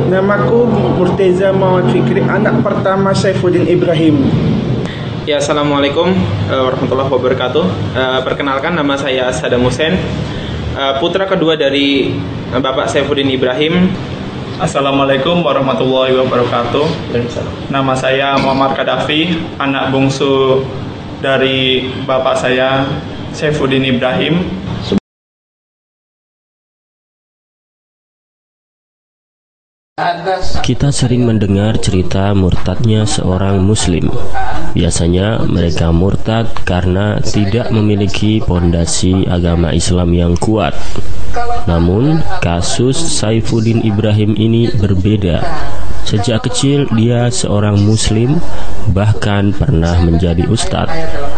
Namaku Murteza Muhammad Fikri, anak pertama Saifuddin Ibrahim. Ya, Assalamualaikum warahmatullahi wabarakatuh. Perkenalkan, nama saya Saddam Hussein, putra kedua dari Bapak Saifuddin Ibrahim. Assalamualaikum warahmatullahi wabarakatuh. Nama saya Muhammad Kadafi, anak bungsu dari bapak saya Saifuddin Ibrahim. Kita sering mendengar cerita murtadnya seorang muslim. Biasanya mereka murtad karena tidak memiliki pondasi agama Islam yang kuat. Namun, kasus Saifuddin Ibrahim ini berbeda. Sejak kecil dia seorang muslim, bahkan pernah menjadi ustadz.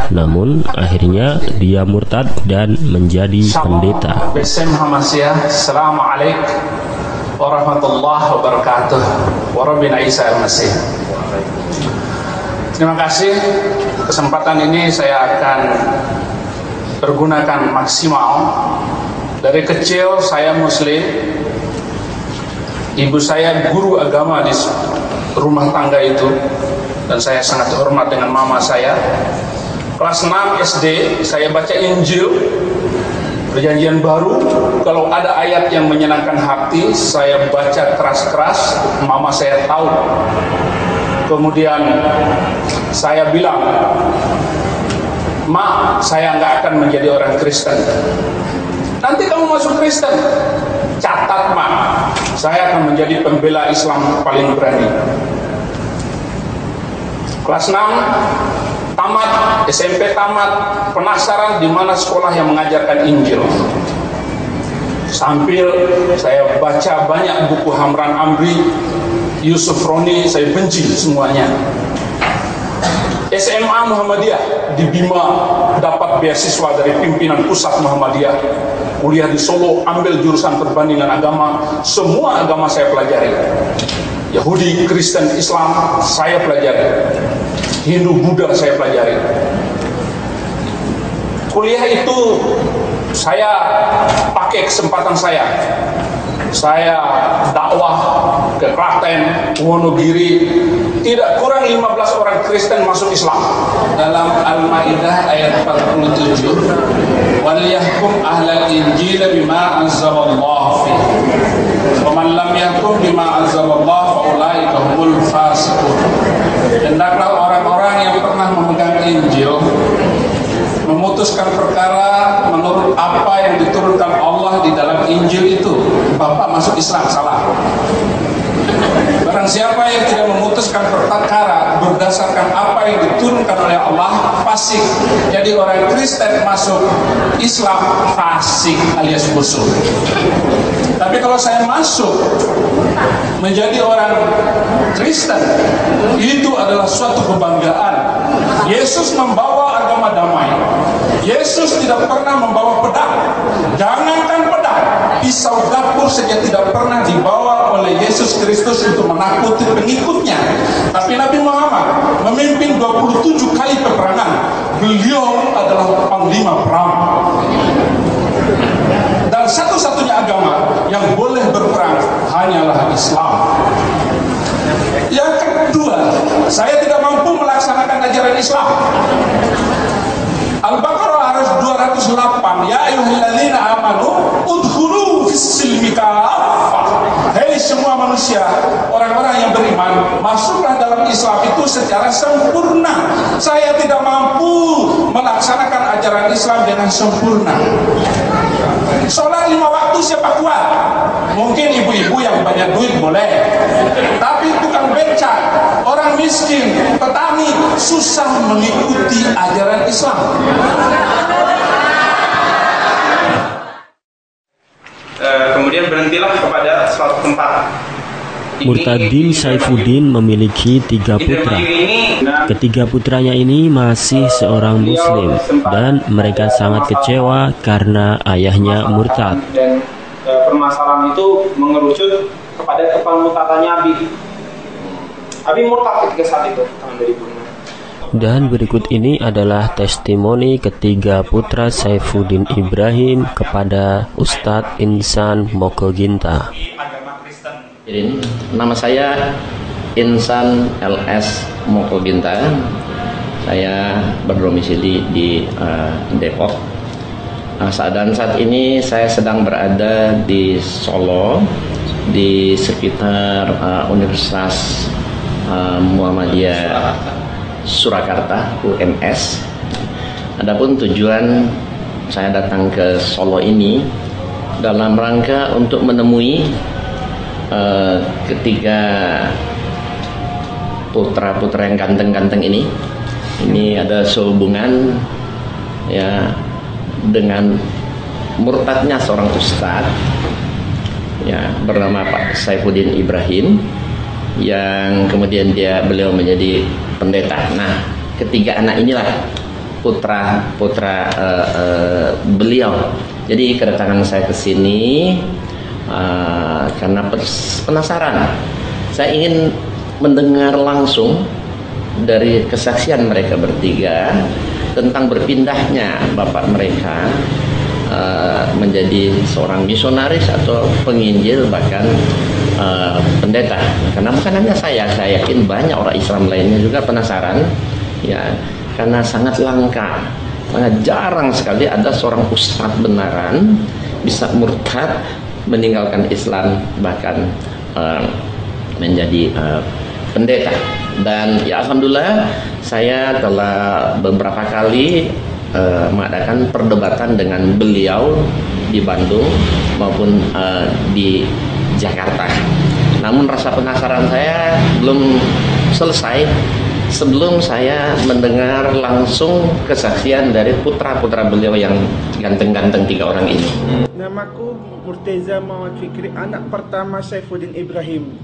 Namun, akhirnya dia murtad dan menjadi pendeta. Assalamualaikum warahmatullahi wabarakatuh. Warabbina Isa al-Masih. Terima kasih. Kesempatan ini saya akan pergunakan maksimal. Dari kecil saya muslim. Ibu saya guru agama di rumah tangga itu, dan saya sangat hormat dengan mama saya. Kelas 6 SD saya baca Injil Perjanjian Baru. Kalau ada ayat yang menyenangkan hati, saya baca keras-keras, mama saya tahu. Kemudian saya bilang, "Ma, saya nggak akan menjadi orang Kristen." "Nanti kamu masuk Kristen." "Catat, Ma, saya akan menjadi pembela Islam paling berani." Kelas 6 tamat, SMP tamat, penasaran di mana sekolah yang mengajarkan Injil. Sambil saya baca banyak buku Hamran Amri, Yusuf Roni, saya benci semuanya. SMA Muhammadiyah di Bima, dapat beasiswa dari pimpinan pusat Muhammadiyah. Kuliah di Solo, ambil jurusan perbandingan agama, semua agama saya pelajari. Yahudi, Kristen, Islam saya pelajari. Hindu, Buddha saya pelajari. Kuliah itu saya pakai kesempatan saya. Saya dakwah ke Klaten, Wonogiri. Tidak kurang 15 orang Kristen masuk Islam. Dalam Al-Maidah ayat 47, "Wal yahkum ahlal injil bima anzalallahu fihi. Wa man lam yahkum bima anzalallahu fa ulaika humul fasiqun." Hendaklah orang-orang yang pernah memegang Injil memutuskan perkara menurut apa yang diturunkan Allah di dalam Injil itu. Bapak masuk Islam, salah. Barang siapa yang tidak memutuskan perkara berdasarkan apa yang diturunkan oleh Allah, fasik. Jadi orang Kristen masuk Islam, fasik alias busuk. Tapi kalau saya masuk menjadi orang Kristen, itu adalah suatu kebanggaan. Yesus membawa agama damai. Yesus tidak pernah membawa pedang. Jangankan pedang, pisau dapur saja tidak pernah dibawa oleh Yesus Kristus untuk menakuti pengikutnya. Tapi Nabi Muhammad memimpin 27 kali peperangan. Beliau adalah panglima perang. Dan satu-satunya agama yang boleh berperang hanyalah Islam. Yang kedua, saya tidak mampu melaksanakan ajaran Islam. Al-Baqarah harus 208. Ya ayyuhalladzina amanu udkhulu fis-silmi kaffah. Hei semua manusia, orang-orang yang beriman, masuklah dalam Islam itu secara sempurna. Saya tidak mampu melaksanakan ajaran Islam dengan sempurna. Sholat 5 waktu siapa kuat? Mungkin ibu-ibu yang banyak duit boleh. Tapi tukang becak, orang miskin, petani susah mengikuti ajaran Islam. Kemudian berhentilah kepada suatu tempat. Murtadin Saifuddin memiliki 3 putra. Ketiga putranya ini masih seorang muslim dan mereka sangat kecewa karena ayahnya murtad. Dan permasalahan itu mengerucut kepada kepemurtadannya Abi. Abi murtad ketika saat itu tahun 2005. Dan berikut ini adalah testimoni ketiga putra Saifuddin Ibrahim kepada Ustadz Insan Mokoginta. Agama Kristen Ini nama saya Insan LS Moko Bintang. Saya berdomisili di Depok. Saat ini saya sedang berada di Solo, di sekitar Universitas Muhammadiyah Surakarta UMS. Adapun tujuan saya datang ke Solo ini dalam rangka untuk menemui ketiga putra-putra yang ganteng-ganteng ini. Ini ada sehubungan ya dengan murtadnya seorang ustadz ya bernama Pak Saifuddin Ibrahim, yang kemudian beliau menjadi pendeta. Nah, ketiga anak inilah putra beliau. Jadi kedatangan saya ke sini karena penasaran. Saya ingin mendengar langsung dari kesaksian mereka bertiga tentang berpindahnya bapak mereka menjadi seorang misionaris atau penginjil, bahkan pendeta. Karena bukan hanya saya yakin banyak orang Islam lainnya juga penasaran ya, karena sangat langka, sangat jarang sekali ada seorang ustadz benaran bisa murtad, meninggalkan Islam, bahkan menjadi pendeta. Dan ya alhamdulillah saya telah beberapa kali mengadakan perdebatan dengan beliau di Bandung maupun di Jakarta. Namun rasa penasaran saya belum selesai sebelum saya mendengar langsung kesaksian dari putra-putra beliau yang ganteng-ganteng tiga orang ini. Namaku Murteza Muhammad Fikri, anak pertama Saifuddin Ibrahim.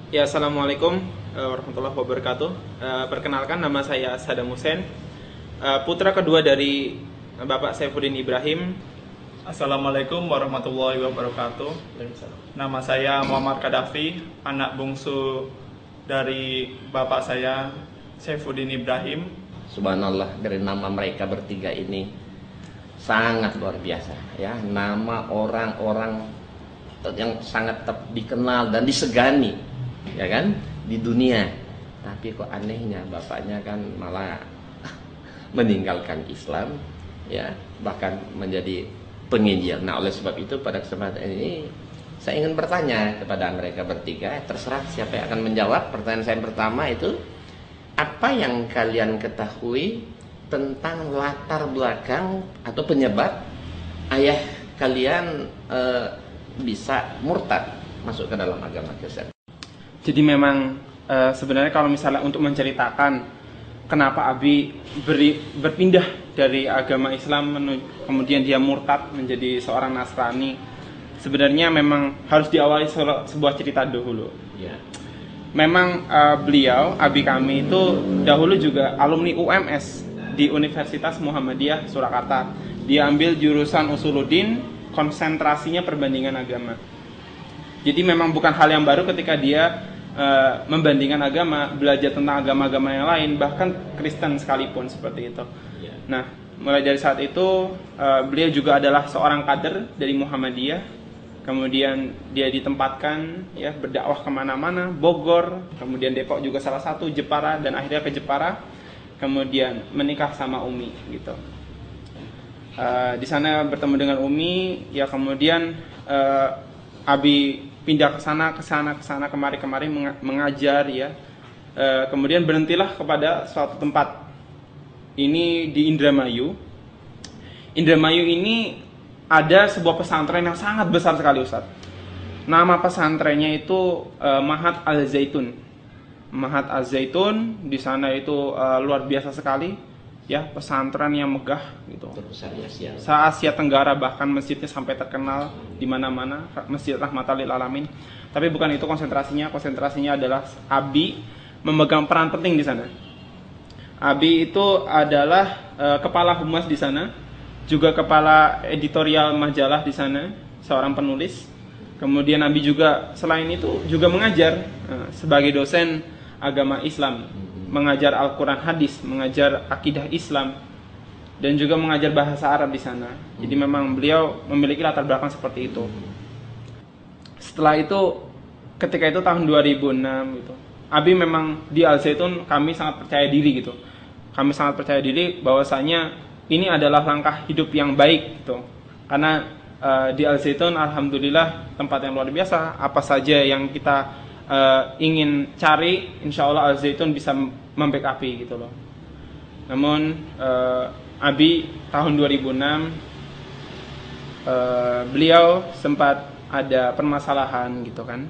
Ya, assalamualaikum warahmatullahi wabarakatuh. Perkenalkan, nama saya Saddam Hussein, putra kedua dari Bapak Saifuddin Ibrahim. Assalamualaikum warahmatullahi wabarakatuh. Nama saya Muhammad Kadafi, anak bungsu dari bapak saya Saifuddin Ibrahim. Subhanallah, dari nama mereka bertiga ini sangat luar biasa ya. Nama orang-orang yang sangat dikenal dan disegani ya kan di dunia. Tapi kok anehnya bapaknya kan malah meninggalkan Islam ya, bahkan menjadi penginjil. Nah, oleh sebab itu pada kesempatan ini saya ingin bertanya kepada mereka bertiga, terserah siapa yang akan menjawab. Pertanyaan saya pertama itu, apa yang kalian ketahui tentang latar belakang atau penyebab ayah kalian bisa murtad masuk ke dalam agama Kristen? Jadi memang sebenarnya kalau misalnya untuk menceritakan kenapa Abi berpindah dari agama Islam kemudian dia murtad menjadi seorang Nasrani, sebenarnya memang harus diawali sebuah cerita dahulu. Ya. Memang beliau, Abi kami itu dahulu juga alumni UMS di Universitas Muhammadiyah Surakarta. Dia ambil jurusan Usuluddin, konsentrasinya perbandingan agama. Jadi memang bukan hal yang baru ketika dia membandingkan agama, belajar tentang agama-agama yang lain, bahkan Kristen sekalipun seperti itu. Ya. Nah, mulai dari saat itu beliau juga adalah seorang kader dari Muhammadiyah. Kemudian dia ditempatkan ya berdakwah kemana-mana, Bogor, kemudian Depok juga salah satu, Jepara, dan akhirnya ke Jepara. Kemudian menikah sama Umi gitu. Di sana bertemu dengan Umi, ya kemudian Abi pindah ke sana kemari mengajar ya. Kemudian berhentilah kepada suatu tempat. Ini di Indramayu. Indramayu ini ada sebuah pesantren yang sangat besar sekali, Ustadz. Nama pesantrennya itu Mahat Al-Zaitun. Mahat Al-Zaitun di sana itu luar biasa sekali, ya, pesantren yang megah gitu. Terbesar di Asia. Se-Asia Tenggara, bahkan masjidnya sampai terkenal di mana-mana, Masjid Rahmatan lil Alamin. Tapi bukan itu konsentrasinya adalah Abi memegang peran penting di sana. Abi itu adalah kepala humas di sana, juga kepala editorial majalah di sana, seorang penulis. Kemudian Abi juga selain itu juga mengajar sebagai dosen agama Islam, mengajar Al-Quran hadis, mengajar akidah Islam, dan juga mengajar bahasa Arab di sana. Jadi memang beliau memiliki latar belakang seperti itu. Setelah itu ketika itu tahun 2006 gitu. Abi memang di Al Zaitun kami sangat percaya diri gitu. Kami sangat percaya diri bahwasanya ini adalah langkah hidup yang baik gitu. Karena di Al Zaitun alhamdulillah tempat yang luar biasa. Apa saja yang kita ingin cari, insya Allah Al Zaitun bisa membackupi gitu loh. Namun Abi tahun 2006 beliau sempat ada permasalahan gitu kan.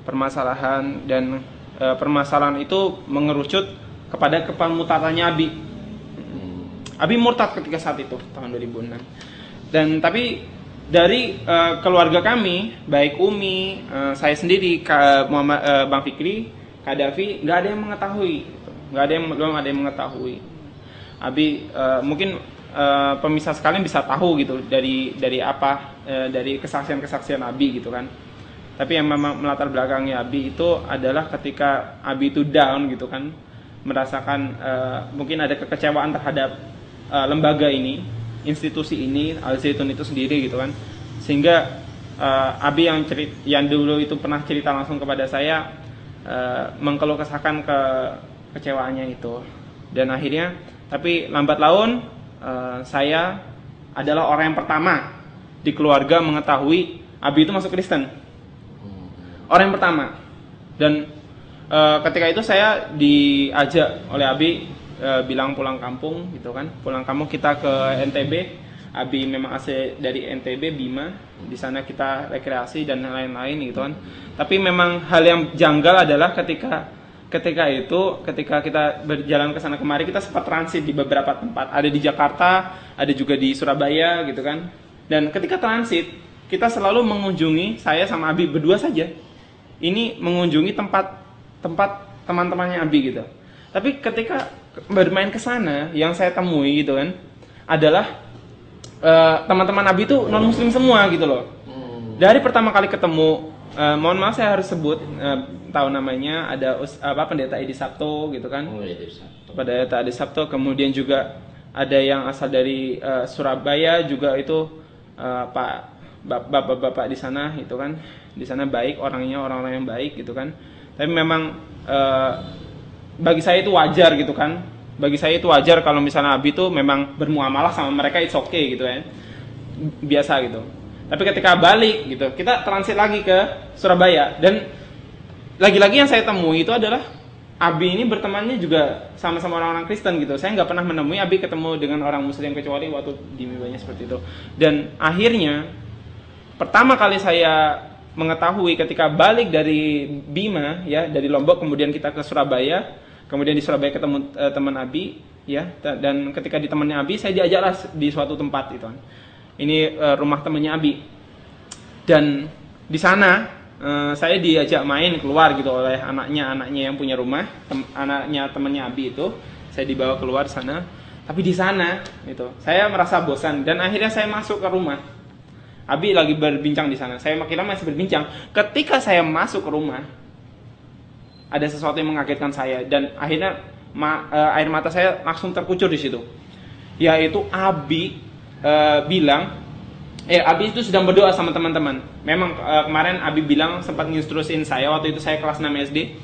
Permasalahan dan permasalahan itu mengerucut kepada kepemurtadannya Abi. Abi murtad ketika saat itu tahun 2006. Dan tapi dari keluarga kami, baik Umi, saya sendiri, Bang Fikri, Kak Davi, nggak ada yang mengetahui, gitu. Belum ada yang mengetahui. Abi mungkin pemirsa sekalian bisa tahu gitu dari apa, dari kesaksian Abi gitu kan. Tapi yang memang melatar belakangnya Abi itu adalah ketika Abi itu down gitu kan, merasakan mungkin ada kekecewaan terhadap lembaga ini, institusi ini, Al Zaitun itu sendiri gitu kan. Sehingga Abi yang dulu itu pernah cerita langsung kepada saya, mengeluh kesahkan kekecewaannya itu. Dan akhirnya, tapi lambat laun saya adalah orang yang pertama di keluarga mengetahui Abi itu masuk Kristen. Orang yang pertama. Dan ketika itu saya diajak oleh Abi bilang pulang kampung gitu kan. Pulang kampung kita ke NTB. Abi memang asli dari NTB Bima. Di sana kita rekreasi dan lain-lain gitu kan. Tapi memang hal yang janggal adalah ketika kita berjalan ke sana kemari, kita sempat transit di beberapa tempat. Ada di Jakarta, ada juga di Surabaya gitu kan. Dan ketika transit, kita selalu mengunjungi, saya sama Abi berdua saja, ini mengunjungi tempat teman-temannya Abi gitu. Tapi ketika bermain ke sana, yang saya temui gitu kan, adalah teman-teman Abi itu non muslim semua gitu loh. Dari pertama kali ketemu, mohon maaf saya harus sebut tahu namanya, ada Pendeta Edi Sabto gitu kan. Pendeta Edi Sabto, kemudian juga ada yang asal dari Surabaya juga itu bapak-bapak di sana gitu kan. Di sana baik orangnya, orang-orang yang baik gitu kan. Tapi memang bagi saya itu wajar gitu kan. Bagi saya itu wajar kalau misalnya Abi itu memang bermuamalah sama mereka, it's okay gitu ya. Biasa gitu. Tapi ketika balik gitu, kita transit lagi ke Surabaya. Dan lagi-lagi yang saya temui itu adalah Abi ini bertemannya juga sama-sama orang-orang Kristen gitu. Saya nggak pernah menemui Abi ketemu dengan orang Muslim kecuali waktu di Mibanya seperti itu. Dan akhirnya pertama kali saya mengetahui ketika balik dari Bima ya, dari Lombok kemudian kita ke Surabaya, kemudian di Surabaya ketemu teman Abi ya, dan ketika di temannya Abi saya diajaklah di suatu tempat itu kan. Ini rumah temannya Abi. Dan di sana saya diajak main keluar gitu oleh anaknya yang punya rumah, anaknya temannya Abi itu. Saya dibawa keluar sana. Tapi di sana gitu, saya merasa bosan dan akhirnya saya masuk ke rumah. Abi lagi berbincang di sana. Saya kira masih berbincang. Ketika saya masuk ke rumah, ada sesuatu yang mengagetkan saya dan akhirnya air mata saya langsung terkucur di situ. Yaitu Abi bilang, Abi itu sedang berdoa sama teman-teman. Memang kemarin Abi bilang sempat nginstrusin saya waktu itu saya kelas 6 SD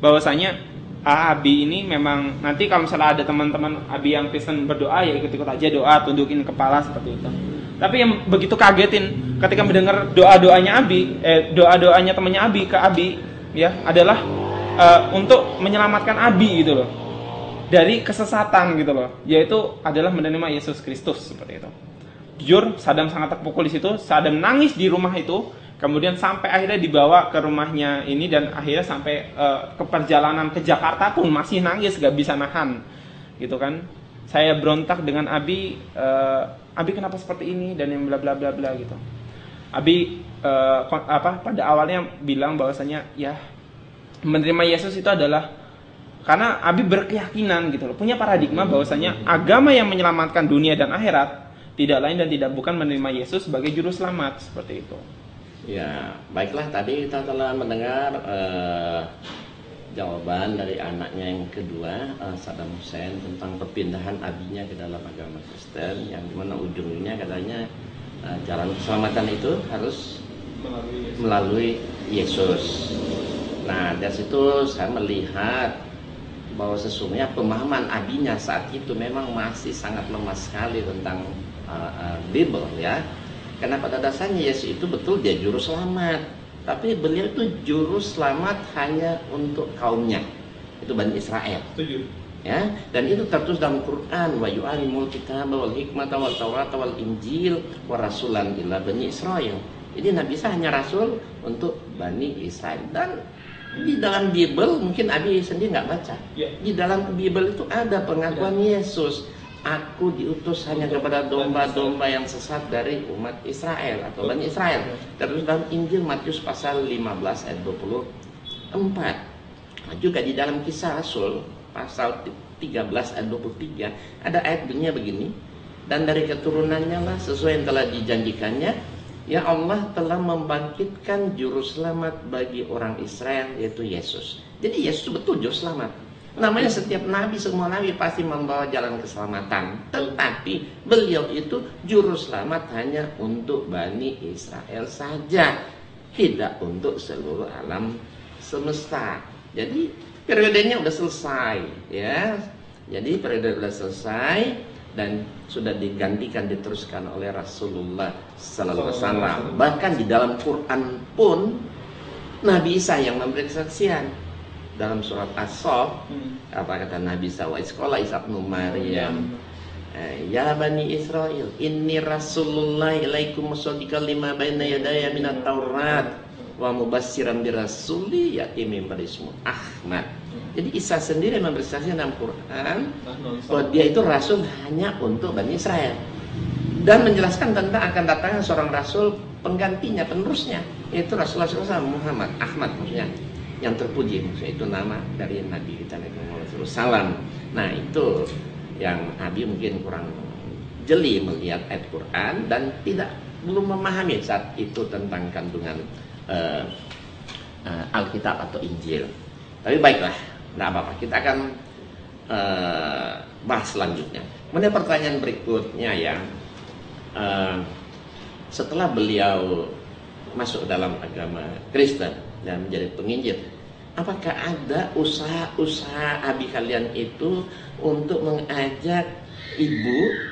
bahwasanya Abi ini memang nanti kalau misalnya ada teman-teman Abi yang Kristen berdoa ya ikut-ikut aja doa, tundukin kepala seperti itu. Tapi yang begitu kagetin ketika mendengar doa-doanya Abi, doa-doanya temannya Abi ke Abi ya adalah untuk menyelamatkan Abi gitu loh dari kesesatan gitu loh, yaitu adalah menerima Yesus Kristus seperti itu. Jujur, Sadam sangat terpukul di situ. Sadam nangis di rumah itu, kemudian sampai akhirnya dibawa ke rumahnya ini dan akhirnya sampai ke perjalanan ke Jakarta pun masih nangis, gak bisa nahan, gitu kan. Saya berontak dengan Abi, Abi kenapa seperti ini dan yang bla bla bla bla gitu. Abi pada awalnya bilang bahwasanya ya menerima Yesus itu adalah karena Abi berkeyakinan gitu loh, punya paradigma bahwasanya agama yang menyelamatkan dunia dan akhirat tidak lain dan tidak bukan menerima Yesus sebagai juru selamat seperti itu. Ya, baiklah, tadi kita telah mendengar jawaban dari anaknya yang kedua, Saddam Hussein, tentang perpindahan abinya ke dalam agama Kristen, yang dimana ujungnya katanya jalan keselamatan itu harus melalui Yesus. Nah, dari situ saya melihat bahwa sesungguhnya pemahaman abinya saat itu memang masih sangat lemah sekali tentang Bible ya. Karena pada dasarnya Yesus itu betul dia juru selamat, tapi beliau itu juru selamat hanya untuk kaumnya, itu Bani Israel. Ya, dan itu tertulis dalam Quran, wa yu'allimul kitaba wal hikmata wal tawrata wal injil wa rasulan ila Bani Israel. Jadi Nabi Isa hanya rasul untuk Bani Israel. Dan di dalam Bible mungkin Abi sendiri nggak baca. Di dalam Bible itu ada pengakuan Yesus, aku diutus hanya kepada domba-domba yang sesat dari umat Israel atau Bani Israel. Terus dalam Injil Matius pasal 15 ayat 24. Nah, juga di dalam Kisah Rasul pasal 13 ayat 23 ada ayat bunyinya begini, dan dari keturunannya lah sesuai yang telah dijanjikannya, ya Allah telah membangkitkan juru selamat bagi orang Israel, yaitu Yesus. Jadi Yesus betul juru selamat. Namanya setiap nabi, semua nabi pasti membawa jalan keselamatan, tetapi beliau itu juru selamat hanya untuk Bani Israel saja, tidak untuk seluruh alam semesta. Jadi periodenya udah selesai ya. Jadi periode udah selesai dan sudah digantikan, diteruskan oleh Rasulullah sallallahu alaihi wasallam. Bahkan di dalam Quran pun Nabi Isa yang memberi kesaksian. Dalam surat As-Saff apa kata Nabi Isa, wa isqala Isa ibnu Maryam, ya Bani Israel, inni Rasulullah ilaikum musaddiqan lima baina yadayya minat Taurat wa mubassiran birasuli ya'ti min ba'di ismuhu Ahmad. Jadi Isa sendiri memberi kesaksian dalam Quran bahwa dia itu rasul hanya untuk Bani Israel, dan menjelaskan tentang akan datangnya seorang rasul penggantinya, penerusnya, yaitu Rasulullah SAW, Muhammad, Ahmad maksudnya, yang terpuji, maksudnya itu nama dari Nabi kita Nabi Muhammad SAW. Nah itu yang Abi mungkin kurang jeli melihat ayat Quran dan belum memahami saat itu tentang kandungan Alkitab atau Injil. Tapi baiklah, tidak apa-apa, kita akan bahas selanjutnya. Kemudian pertanyaan berikutnya ya, setelah beliau masuk dalam agama Kristen dan menjadi penginjil, apakah ada usaha-usaha Abi kalian itu untuk mengajak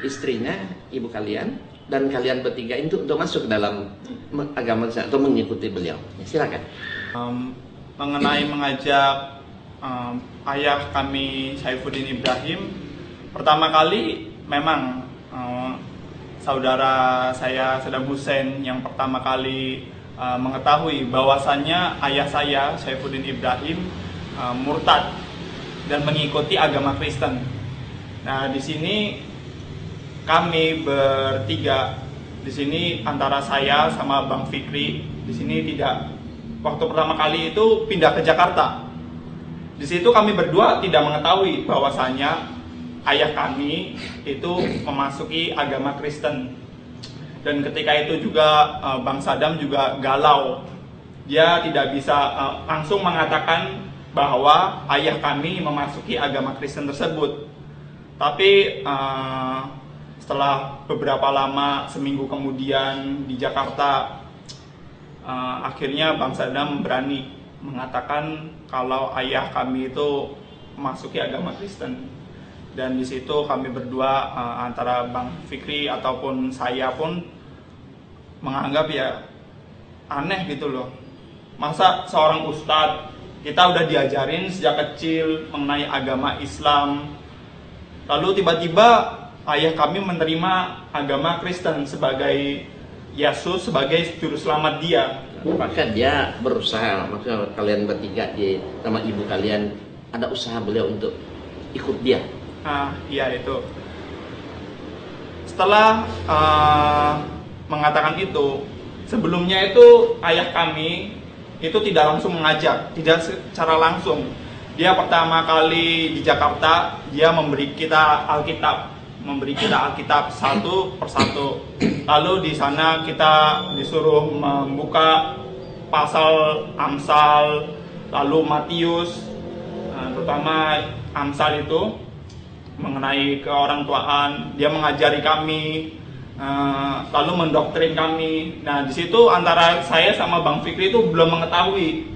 istrinya, ibu kalian, dan kalian bertiga itu untuk masuk dalam agama Kristen atau mengikuti beliau? Silakan. Mengenai mengajak ayah kami Saifuddin Ibrahim, pertama kali memang saudara saya Saddam Hussein yang pertama kali mengetahui bahwasannya ayah saya Saifuddin Ibrahim murtad dan mengikuti agama Kristen. Nah, di sini kami bertiga, di sini antara saya sama Bang Fikri, di sini waktu pertama kali itu pindah ke Jakarta. Di situ kami berdua tidak mengetahui bahwasanya ayah kami itu memasuki agama Kristen. Dan ketika itu juga Bang Saddam juga galau. Dia tidak bisa langsung mengatakan bahwa ayah kami memasuki agama Kristen tersebut. Tapi setelah beberapa lama, seminggu kemudian di Jakarta, akhirnya Bang Saddam berani mengatakan kalau ayah kami itu memasuki agama Kristen. Dan di situ kami berdua antara Bang Fikri ataupun saya pun menganggap ya aneh gitu loh. Masa seorang ustadz, kita udah diajarin sejak kecil mengenai agama Islam, lalu tiba-tiba ayah kami menerima agama Kristen sebagai Yesus sebagai juru selamat dia. Apakah dia berusaha, maksudnya kalian bertiga sama ibu kalian, ada usaha beliau untuk ikut dia? Iya itu. Setelah mengatakan itu, sebelumnya itu ayah kami itu tidak langsung mengajak, tidak secara langsung. Dia pertama kali di Jakarta, dia memberi kita Alkitab satu persatu. Lalu di sana kita disuruh membuka pasal Amsal, lalu Matius, terutama Amsal itu mengenai keorangtuaan. Dia mengajari kami lalu mendoktrin kami. Nah di situ antara saya sama Bang Fikri itu belum mengetahui.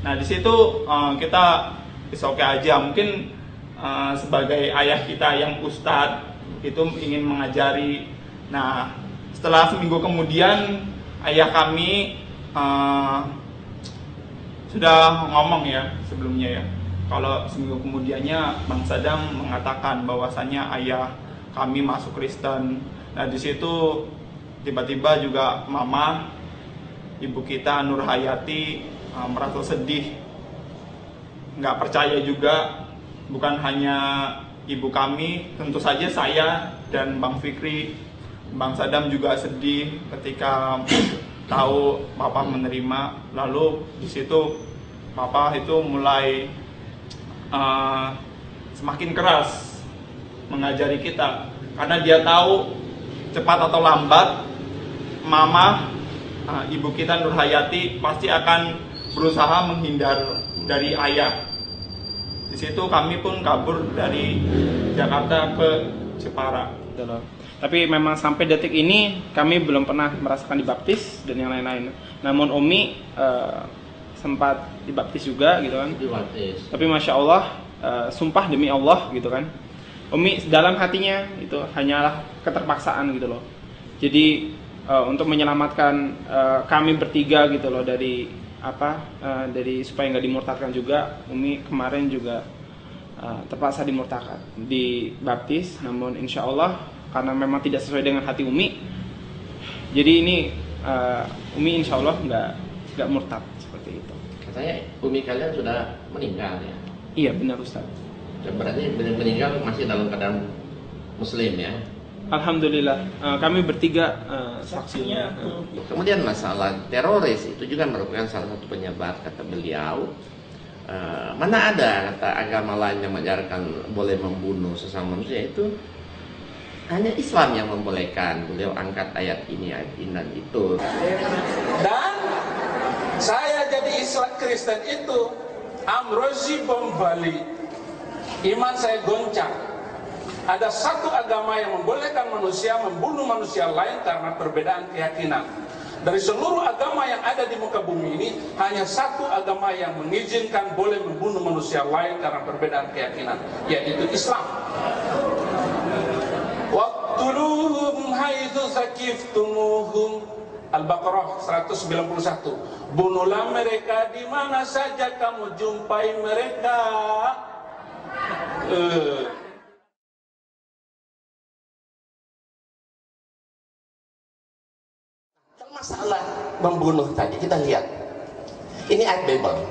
Nah di situ kita oke aja, mungkin sebagai ayah kita yang ustadz itu ingin mengajari. Nah setelah seminggu kemudian ayah kami sudah ngomong ya sebelumnya ya, kalau seminggu kemudiannya Bang Sadam mengatakan bahwasannya ayah kami masuk Kristen. Nah di situ tiba-tiba juga mama, ibu kita Nur Hayati merasa sedih, nggak percaya juga. Bukan hanya ibu kami, tentu saja saya dan Bang Fikri, Bang Sadam juga sedih ketika tahu papa menerima. Lalu di situ papa itu mulai semakin keras mengajari kita, karena dia tahu cepat atau lambat mama, ibu kita Nur Hayati pasti akan berusaha menghindar dari ayah. Di situ kami pun kabur dari Jakarta ke Jepara. Tapi memang sampai detik ini kami belum pernah merasakan dibaptis dan yang lain-lain. Namun Umi sempat dibaptis juga gitu kan. Dibaptis. Tapi masya Allah, sumpah demi Allah gitu kan, Umi dalam hatinya itu hanyalah keterpaksaan gitu loh. Jadi untuk menyelamatkan kami bertiga gitu loh dari dari supaya nggak dimurtadkan juga, Umi kemarin juga terpaksa dimurtadkan, dibaptis. Namun insya Allah karena memang tidak sesuai dengan hati Umi, jadi ini Umi insya Allah nggak murtad seperti itu. Katanya Umi kalian sudah meninggal ya? Iya benar Ustaz. Berarti meninggal masih dalam keadaan Muslim ya? Alhamdulillah, kami bertiga saksinya. Kemudian masalah teroris itu juga merupakan salah satu penyebab, kata beliau. Mana ada kata agama lain yang mengajarkan boleh membunuh sesama manusia, itu hanya Islam yang membolehkan. Beliau angkat ayat ini dan itu. Dan saya jadi Islam Kristen itu amrozi bom Bali, iman saya goncang. Ada satu agama yang membolehkan manusia membunuh manusia lain karena perbedaan keyakinan. Dari seluruh agama yang ada di muka bumi ini, hanya satu agama yang mengizinkan boleh membunuh manusia lain karena perbedaan keyakinan, yaitu Islam. Waqtuluhum haitsu saqiftumuhum. Al-Baqarah 191. Bunuhlah mereka di mana saja kamu jumpai mereka. Masalah membunuh tadi kita lihat, ini ayat Bible.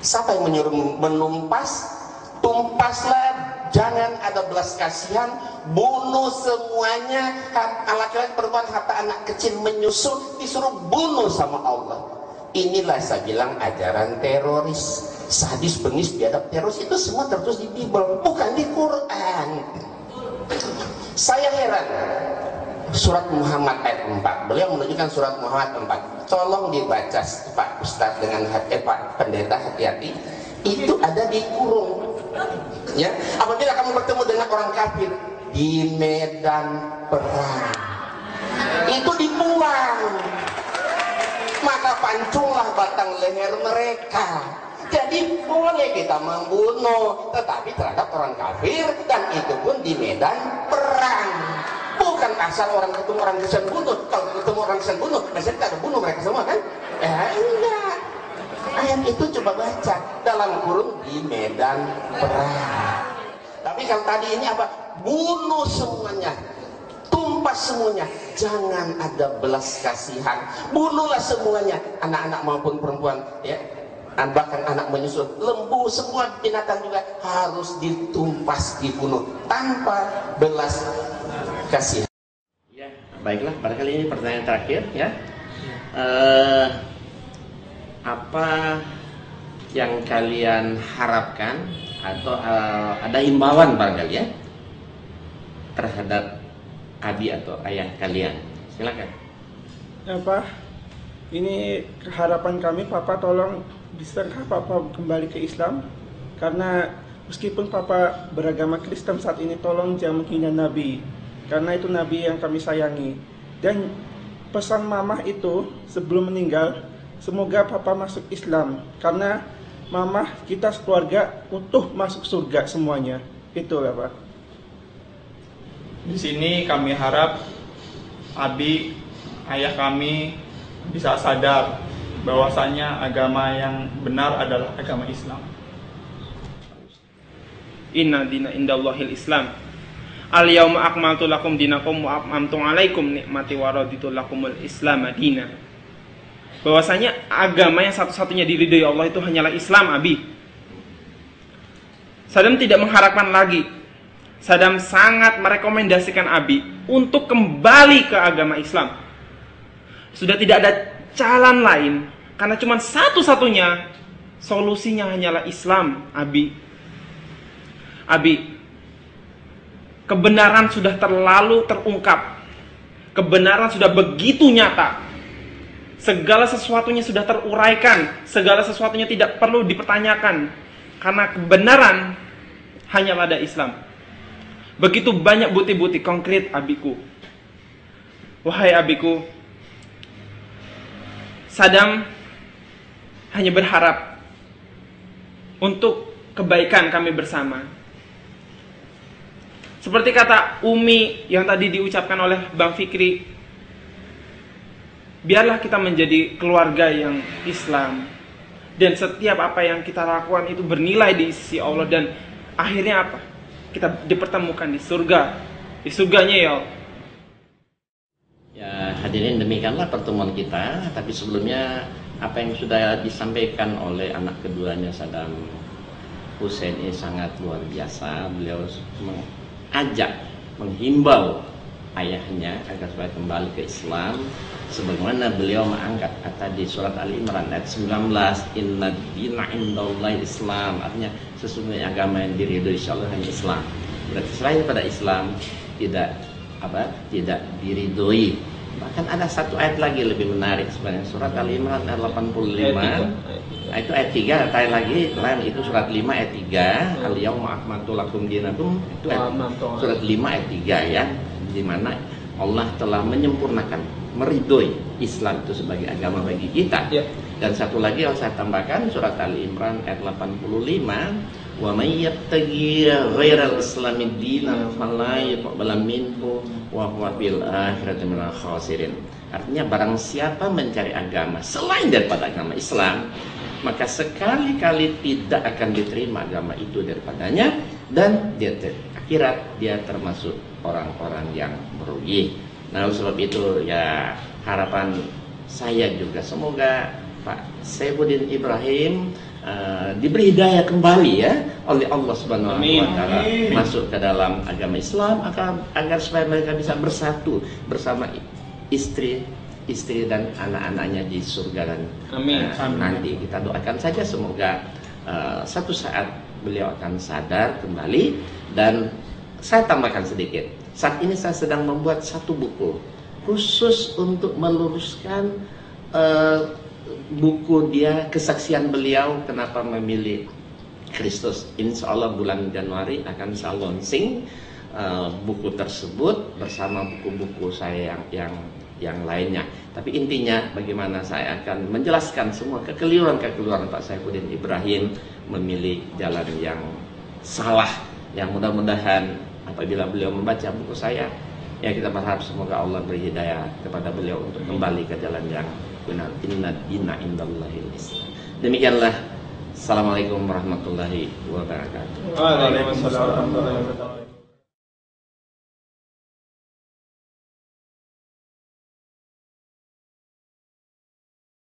Siapa yang menyuruh menumpas? Tumpaslah, jangan ada belas kasihan, bunuh semuanya. Laki-laki, perempuan, harta anak kecil menyusul, disuruh bunuh sama Allah. Inilah saya bilang ajaran teroris, sadis, bengis, biadab. Teroris itu semua tertulis di Bible, bukan di Quran. Saya heran. Surat Muhammad ayat 4, beliau menunjukkan surat Muhammad 4. Tolong dibaca Pak Ustadz dengan Pak Pendeta, hati-hati. Itu ada di kurung. Ya, apabila kamu bertemu dengan orang kafir di medan perang, itu dibuang, maka pancunglah batang leher mereka. Jadi boleh kita membunuh, tetapi terhadap orang kafir, dan itu pun di medan perang. Bukan asal orang ketemu orang Kristen bunuh. Kalau ketemu orang Kristen bunuh, biasanya kita ada bunuh mereka semua kan? Enggak. Ayat itu coba baca, dalam kurung di medan perang. Tapi kalau tadi ini apa? Bunuh semuanya, tumpas semuanya, jangan ada belas kasihan. Bunuhlah semuanya, anak-anak maupun perempuan, ya. Bahkan anak menyusul, lembu, semua binatang juga harus ditumpas, dibunuh tanpa belas kasihan. Ya, baiklah, barangkali ini pertanyaan terakhir ya. Apa yang kalian harapkan atau ada himbauan barangkali ya terhadap abi atau ayah kalian? Silakan. Ini harapan kami, Papa tolong bisakah Papa kembali ke Islam, karena meskipun Papa beragama Kristen saat ini, tolong jangan menghina Nabi. karena itu Nabi yang kami sayangi. Dan pesan Mamah itu sebelum meninggal, semoga Papa masuk Islam, karena Mamah kita sekeluarga utuh masuk surga semuanya. Itulah Pak. Di sini kami harap Abi, ayah kami, bisa sadar bahwasanya agama yang benar adalah agama Islam. Inna dina indallahil Islam. Al-yauma akmaltu lakum dinakum wa atmamtu alaikum nikmati wa raditu lakumul Islam madina. Bahwasanya agama yang satu-satunya diridhoi Allah itu hanyalah Islam, Abi. Saddam tidak mengharapkan lagi. Saddam sangat merekomendasikan Abi untuk kembali ke agama Islam. Sudah tidak ada jalan lain, karena cuma satu-satunya solusinya hanyalah Islam, Abi. Abi, kebenaran sudah terlalu terungkap. Kebenaran sudah begitu nyata. Segala sesuatunya sudah teruraikan. Segala sesuatunya tidak perlu dipertanyakan. Karena kebenaran hanyalah ada Islam. Begitu banyak bukti-bukti konkret, Abiku. Wahai Abiku, Saddam hanya berharap untuk kebaikan kami bersama. Seperti kata Umi yang tadi diucapkan oleh Bang Fikri, biarlah kita menjadi keluarga yang Islam, dan setiap apa yang kita lakukan itu bernilai di sisi Allah, dan akhirnya apa? Kita dipertemukan di surga, di surganya ya Allah. Ya, hadirin, demikianlah pertemuan kita. Tapi sebelumnya, apa yang sudah disampaikan oleh anak keduanya Saddam Hussein ini sangat luar biasa. Beliau mengajak, menghimbau ayahnya agar supaya kembali ke Islam, sebagaimana beliau mengangkat kata di surat Ali Imran ayat 19, inna dina indallahi Islam, artinya sesungguhnya agama yang diridhoi insyaallah hanya Islam. Berarti selain pada Islam tidak diridhoi. Bahkan ada satu ayat lagi lebih menarik sebenarnya, surat Ali Imran ayat 85. Itu ayat 3, ayat lagi lain itu surat 5 ayat 3, al-yauma akmaltu lakum dinakum, itu surat 5 ayat 3 ya, di mana Allah telah menyempurnakan, meridhoi Islam itu sebagai agama bagi kita. Dan satu lagi yang saya tambahkan, surat Ali Imran ayat 85, wa may yabtaghi ghairal islami dinan fala yuqbal minhu wa huwa bil akhirati minal khasirin. Artinya barang siapa mencari agama selain daripada agama Islam, maka sekali-kali tidak akan diterima agama itu daripadanya, dan di akhirat dia termasuk orang-orang yang merugi. Nah, oleh sebab itu ya harapan saya juga semoga Pak Saifuddin Ibrahim diberi hidayah kembali ya oleh Allah Subhanahu wa taala masuk ke dalam agama Islam, agar supaya mereka bisa bersatu bersama istri dan anak-anaknya di surga. Dan nanti kita doakan saja semoga satu saat beliau akan sadar kembali. Dan saya tambahkan sedikit, saat ini saya sedang membuat satu buku khusus untuk meluruskan buku dia, kesaksian beliau kenapa memilih Kristus. Insya Allah bulan Januari akan saya launching buku tersebut bersama buku-buku saya yang lainnya. Tapi intinya bagaimana saya akan menjelaskan semua kekeliruan Pak Saifuddin Ibrahim memilih jalan yang salah. Yang mudah-mudahan apabila beliau membaca buku saya, ya kita berharap semoga Allah beri hidayah kepada beliau untuk kembali ke jalan yang benar. Inna dina indallahil Islam. Demikianlah. Assalamualaikum warahmatullahi wabarakatuh. Waalaikumsalam warahmatullahi wabarakatuh.